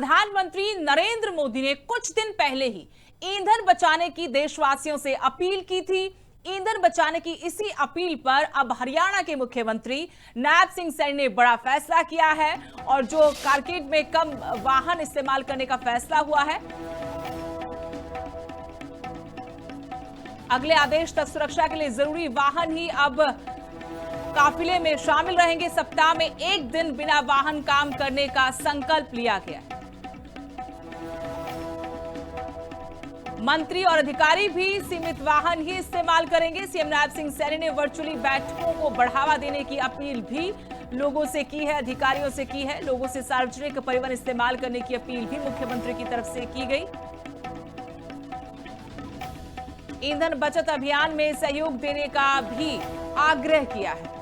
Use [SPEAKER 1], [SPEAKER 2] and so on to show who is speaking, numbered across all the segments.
[SPEAKER 1] प्रधानमंत्री नरेंद्र मोदी ने कुछ दिन पहले ही ईंधन बचाने की देशवासियों से अपील की थी। ईंधन बचाने की इसी अपील पर अब हरियाणा के मुख्यमंत्री नायब सिंह सैनी ने बड़ा फैसला किया है और जो कारकेड में कम वाहन इस्तेमाल करने का फैसला हुआ है, अगले आदेश तक सुरक्षा के लिए जरूरी वाहन ही अब काफिले में शामिल रहेंगे। सप्ताह में एक दिन बिना वाहन काम करने का संकल्प लिया गया है। मंत्री और अधिकारी भी सीमित वाहन ही इस्तेमाल करेंगे। सीएम नायब सिंह सैनी ने वर्चुअली बैठकों को बढ़ावा देने की अपील भी लोगों से की है, अधिकारियों से की है। लोगों से सार्वजनिक परिवहन इस्तेमाल करने की अपील भी मुख्यमंत्री की तरफ से की गई। ईंधन बचत अभियान में सहयोग देने का भी आग्रह किया है।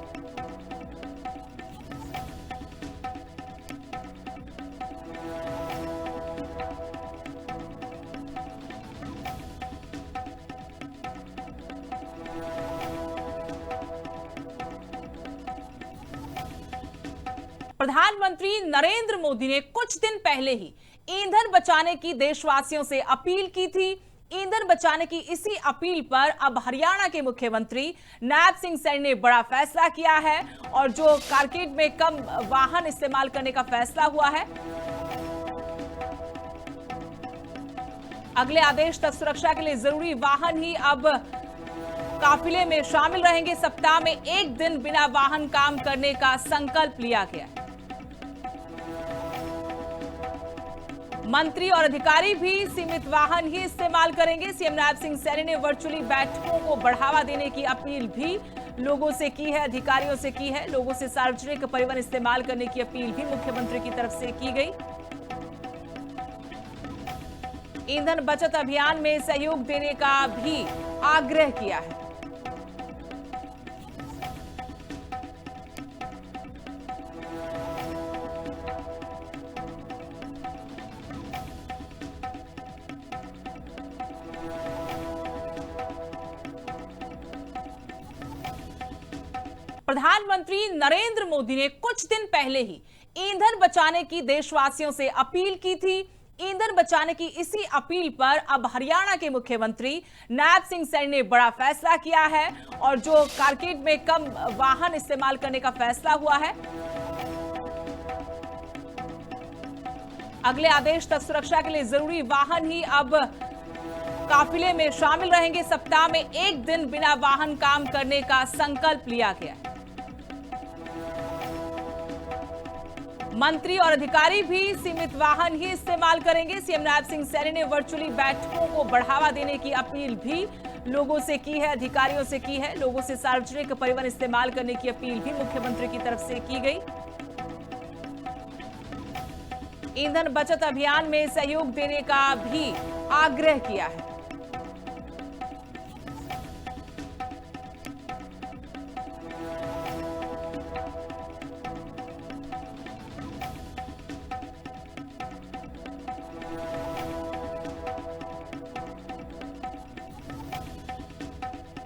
[SPEAKER 1] प्रधानमंत्री नरेंद्र मोदी ने कुछ दिन पहले ही ईंधन बचाने की देशवासियों से अपील की थी। ईंधन बचाने की इसी अपील पर अब हरियाणा के मुख्यमंत्री नायब सिंह सैनी ने बड़ा फैसला किया है और जो कारकेड में कम वाहन इस्तेमाल करने का फैसला हुआ है, अगले आदेश तक सुरक्षा के लिए जरूरी वाहन ही अब काफिले में शामिल रहेंगे। सप्ताह में एक दिन बिना वाहन काम करने का संकल्प लिया गया है। मंत्री और अधिकारी भी सीमित वाहन ही इस्तेमाल करेंगे। सीएम नायब सिंह सैनी ने वर्चुअली बैठकों को बढ़ावा देने की अपील भी लोगों से की है, अधिकारियों से की है। लोगों से सार्वजनिक परिवहन इस्तेमाल करने की अपील भी मुख्यमंत्री की तरफ से की गई। ईंधन बचत अभियान में सहयोग देने का भी आग्रह किया है। प्रधानमंत्री नरेंद्र मोदी ने कुछ दिन पहले ही ईंधन बचाने की देशवासियों से अपील की थी। ईंधन बचाने की इसी अपील पर अब हरियाणा के मुख्यमंत्री नायब सिंह सैनी ने बड़ा फैसला किया है और जो कारकेड में कम वाहन इस्तेमाल करने का फैसला हुआ है, अगले आदेश तक सुरक्षा के लिए जरूरी वाहन ही अब काफिले में शामिल रहेंगे। सप्ताह में एक दिन बिना वाहन काम करने का संकल्प लिया गया है। मंत्री और अधिकारी भी सीमित वाहन ही इस्तेमाल करेंगे। सीएम नायब सिंह सैनी ने वर्चुअली बैठकों को बढ़ावा देने की अपील भी लोगों से की है, अधिकारियों से की है। लोगों से सार्वजनिक परिवहन इस्तेमाल करने की अपील भी मुख्यमंत्री की तरफ से की गई। ईंधन बचत अभियान में सहयोग देने का भी आग्रह किया है।